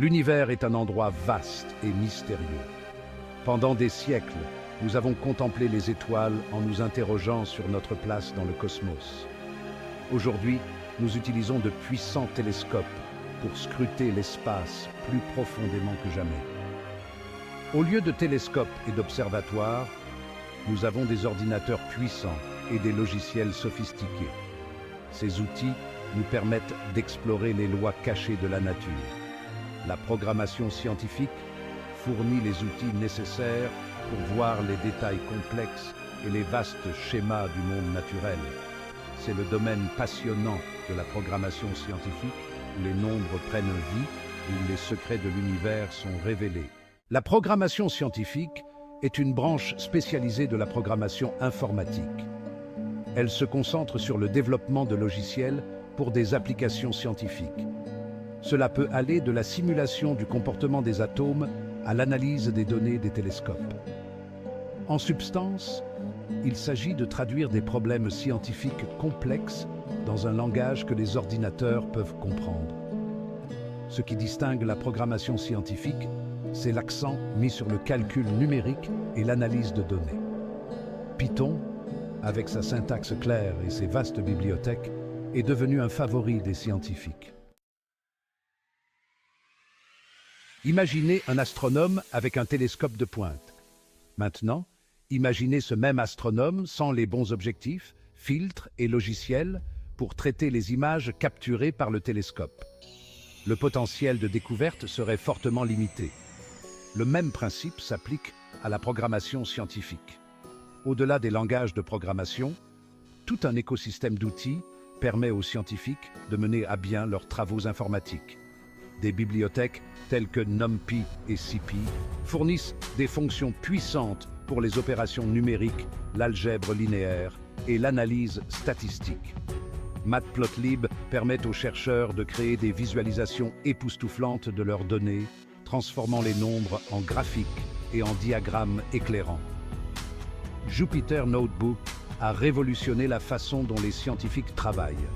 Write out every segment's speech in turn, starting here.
L'univers est un endroit vaste et mystérieux. Pendant des siècles, nous avons contemplé les étoiles en nous interrogeant sur notre place dans le cosmos. Aujourd'hui, nous utilisons de puissants télescopes pour scruter l'espace plus profondément que jamais. Au lieu de télescopes et d'observatoires, nous avons des ordinateurs puissants et des logiciels sophistiqués. Ces outils nous permettent d'explorer les lois cachées de la nature. La programmation scientifique fournit les outils nécessaires pour voir les détails complexes et les vastes schémas du monde naturel. C'est le domaine passionnant de la programmation scientifique où les nombres prennent vie et où les secrets de l'univers sont révélés. La programmation scientifique est une branche spécialisée de la programmation informatique. Elle se concentre sur le développement de logiciels pour des applications scientifiques. Cela peut aller de la simulation du comportement des atomes à l'analyse des données des télescopes. En substance, il s'agit de traduire des problèmes scientifiques complexes dans un langage que les ordinateurs peuvent comprendre. Ce qui distingue la programmation scientifique, c'est l'accent mis sur le calcul numérique et l'analyse de données. Python, avec sa syntaxe claire et ses vastes bibliothèques, est devenu un favori des scientifiques. Imaginez un astronome avec un télescope de pointe. Maintenant, imaginez ce même astronome sans les bons objectifs, filtres et logiciels pour traiter les images capturées par le télescope. Le potentiel de découverte serait fortement limité. Le même principe s'applique à la programmation scientifique. Au-delà des langages de programmation, tout un écosystème d'outils permet aux scientifiques de mener à bien leurs travaux informatiques. Des bibliothèques telles que NumPy et CP fournissent des fonctions puissantes pour les opérations numériques, l'algèbre linéaire et l'analyse statistique. Matplotlib permet aux chercheurs de créer des visualisations époustouflantes de leurs données, transformant les nombres en graphiques et en diagrammes éclairants. Jupyter Notebook a révolutionné la façon dont les scientifiques travaillent.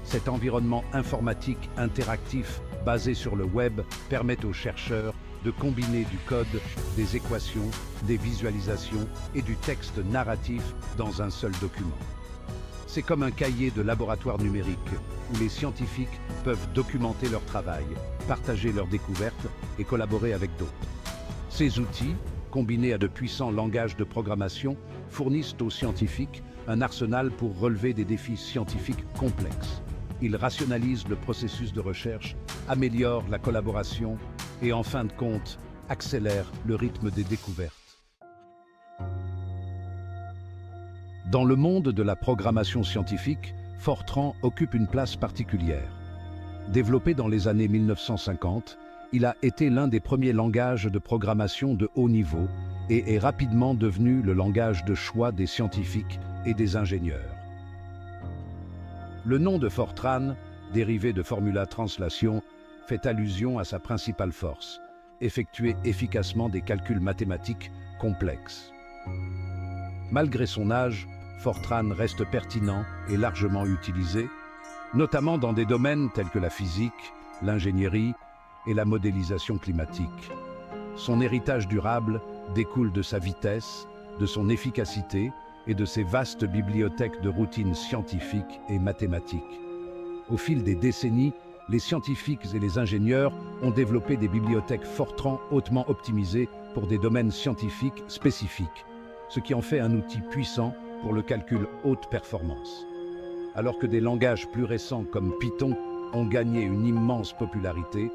Cet environnement informatique interactif basé sur le web permet aux chercheurs de combiner du code, des équations, des visualisations et du texte narratif dans un seul document. C'est comme un cahier de laboratoire numérique où les scientifiques peuvent documenter leur travail, partager leurs découvertes et collaborer avec d'autres. Ces outils, combinés à de puissants langages de programmation, fournissent aux scientifiques un arsenal pour relever des défis scientifiques complexes. Ils rationalisent le processus de recherche, améliorent la collaboration et, en fin de compte, accélèrent le rythme des découvertes. Dans le monde de la programmation scientifique, Fortran occupe une place particulière. Développé dans les années 1950, il a été l'un des premiers langages de programmation de haut niveau et est rapidement devenu le langage de choix des scientifiques et des ingénieurs. Le nom de Fortran, dérivé de Formula Translation, fait allusion à sa principale force, effectuer efficacement des calculs mathématiques complexes. Malgré son âge, Fortran reste pertinent et largement utilisé, notamment dans des domaines tels que la physique, l'ingénierie et la modélisation climatique. Son héritage durable découle de sa vitesse, de son efficacité et de ses vastes bibliothèques de routines scientifiques et mathématiques. Au fil des décennies, les scientifiques et les ingénieurs ont développé des bibliothèques Fortran hautement optimisées pour des domaines scientifiques spécifiques, ce qui en fait un outil puissant pour le calcul haute performance. Alors que des langages plus récents comme Python ont gagné une immense popularité,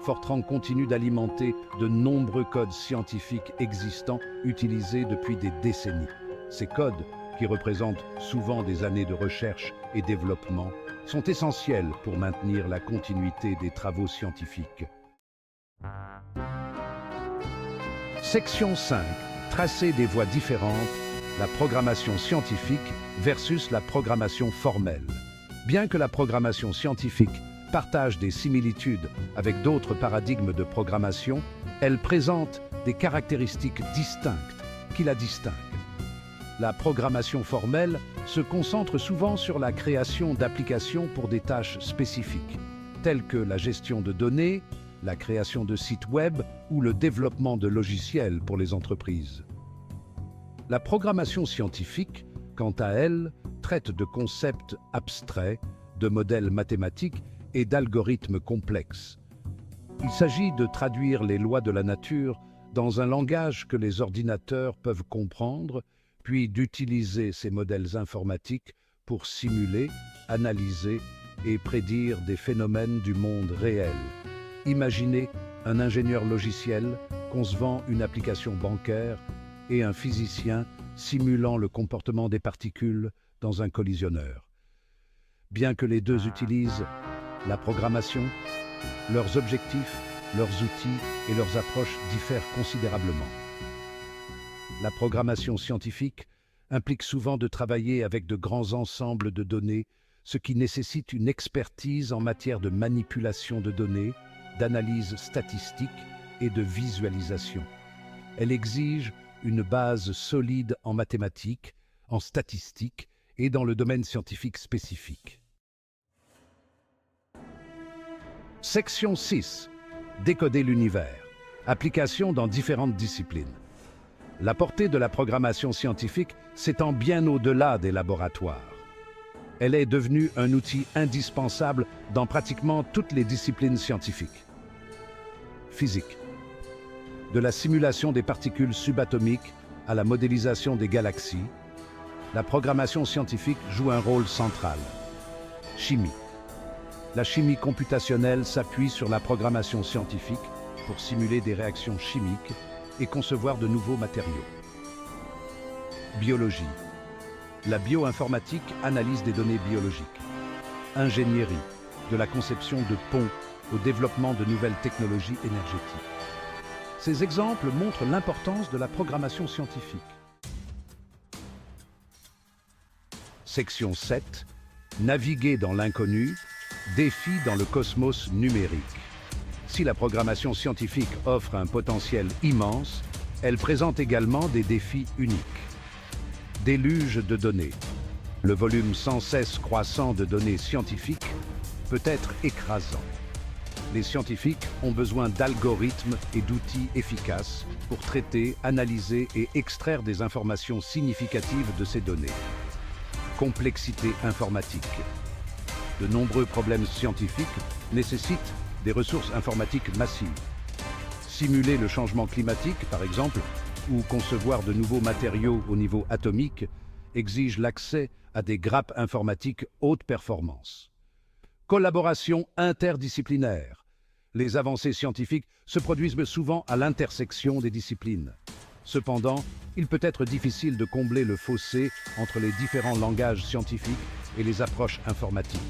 Fortran continue d'alimenter de nombreux codes scientifiques existants utilisés depuis des décennies. Ces codes, qui représentent souvent des années de recherche et développement, sont essentiels pour maintenir la continuité des travaux scientifiques. Section 5. Tracer des voies différentes, la programmation scientifique versus la programmation formelle. Bien que la programmation scientifique partage des similitudes avec d'autres paradigmes de programmation, elle présente des caractéristiques distinctes qui la distinguent. La programmation formelle se concentre souvent sur la création d'applications pour des tâches spécifiques, telles que la gestion de données, la création de sites web ou le développement de logiciels pour les entreprises. La programmation scientifique, quant à elle, traite de concepts abstraits, de modèles mathématiques et d'algorithmes complexes. Il s'agit de traduire les lois de la nature dans un langage que les ordinateurs peuvent comprendre, puis d'utiliser ces modèles informatiques pour simuler, analyser et prédire des phénomènes du monde réel. Imaginez un ingénieur logiciel concevant une application bancaire et un physicien simulant le comportement des particules dans un collisionneur. Bien que les deux utilisent la programmation, leurs objectifs, leurs outils et leurs approches diffèrent considérablement. La programmation scientifique implique souvent de travailler avec de grands ensembles de données, ce qui nécessite une expertise en matière de manipulation de données, d'analyse statistique et de visualisation. Elle exige une base solide en mathématiques, en statistiques et dans le domaine scientifique spécifique. Section 6. Décoder l'univers. Application dans différentes disciplines. La portée de la programmation scientifique s'étend bien au-delà des laboratoires. Elle est devenue un outil indispensable dans pratiquement toutes les disciplines scientifiques. Physique. De la simulation des particules subatomiques à la modélisation des galaxies, la programmation scientifique joue un rôle central. Chimie. La chimie computationnelle s'appuie sur la programmation scientifique pour simuler des réactions chimiques et concevoir de nouveaux matériaux. Biologie. La bioinformatique analyse des données biologiques. Ingénierie. De la conception de ponts au développement de nouvelles technologies énergétiques. Ces exemples montrent l'importance de la programmation scientifique. Section 7. Naviguer dans l'inconnu, défi dans le cosmos numérique. Si la programmation scientifique offre un potentiel immense, elle présente également des défis uniques. Déluge de données. Le volume sans cesse croissant de données scientifiques peut être écrasant. Les scientifiques ont besoin d'algorithmes et d'outils efficaces pour traiter, analyser et extraire des informations significatives de ces données. Complexité informatique. De nombreux problèmes scientifiques nécessitent des ressources informatiques massives. Simuler le changement climatique, par exemple, ou concevoir de nouveaux matériaux au niveau atomique exige l'accès à des grappes informatiques haute performance. Collaboration interdisciplinaire. Les avancées scientifiques se produisent souvent à l'intersection des disciplines. Cependant, il peut être difficile de combler le fossé entre les différents langages scientifiques et les approches informatiques.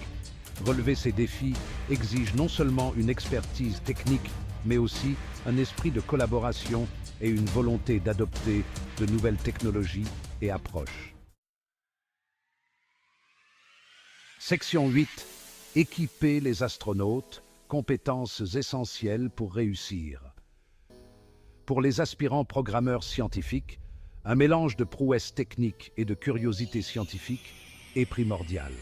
Relever ces défis exige non seulement une expertise technique, mais aussi un esprit de collaboration et une volonté d'adopter de nouvelles technologies et approches. Section 8. Équiper les astronautes, compétences essentielles pour réussir. Pour les aspirants programmeurs scientifiques, un mélange de prouesse technique et de curiosité scientifique est primordial.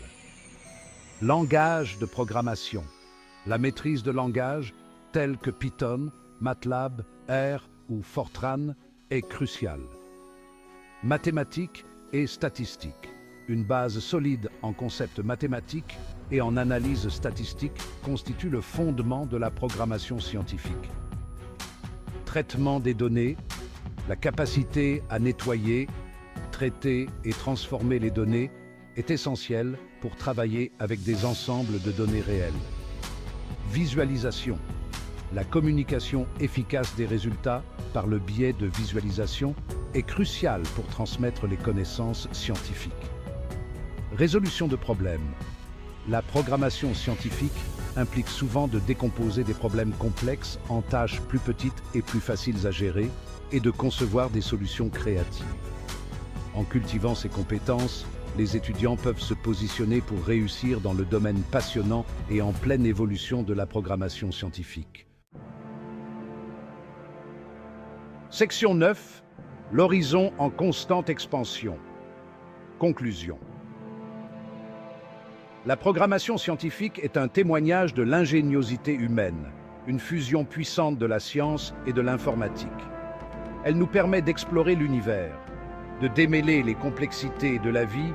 Langage de programmation. La maîtrise de langages tels que Python, MATLAB, R ou Fortran est cruciale. Mathématiques et statistiques. Une base solide en concepts mathématiques et en analyse statistique constitue le fondement de la programmation scientifique. Traitement des données, la capacité à nettoyer, traiter et transformer les données est essentielle pour travailler avec des ensembles de données réelles. Visualisation. La communication efficace des résultats par le biais de visualisation est cruciale pour transmettre les connaissances scientifiques. Résolution de problèmes. La programmation scientifique implique souvent de décomposer des problèmes complexes en tâches plus petites et plus faciles à gérer et de concevoir des solutions créatives. En cultivant ces compétences, les étudiants peuvent se positionner pour réussir dans le domaine passionnant et en pleine évolution de la programmation scientifique. Section 9. L'horizon en constante expansion. Conclusion. La programmation scientifique est un témoignage de l'ingéniosité humaine. une fusion puissante de la science et de l'informatique. Elle nous permet d'explorer l'univers, de démêler les complexités de la vie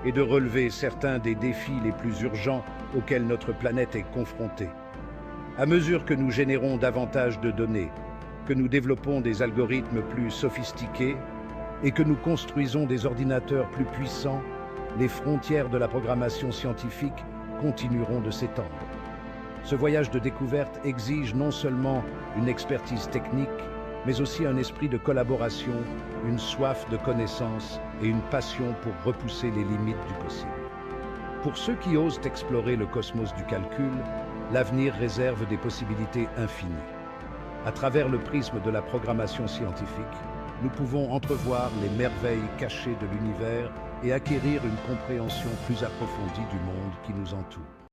et de relever certains des défis les plus urgents auxquels notre planète est confrontée. À mesure que nous générons davantage de données, que nous développons des algorithmes plus sophistiqués et que nous construisons des ordinateurs plus puissants, les frontières de la programmation scientifique continueront de s'étendre. Ce voyage de découverte exige non seulement une expertise technique, mais aussi un esprit de collaboration, une soif de connaissance et une passion pour repousser les limites du possible. Pour ceux qui osent explorer le cosmos du calcul, l'avenir réserve des possibilités infinies. À travers le prisme de la programmation scientifique, nous pouvons entrevoir les merveilles cachées de l'univers et acquérir une compréhension plus approfondie du monde qui nous entoure.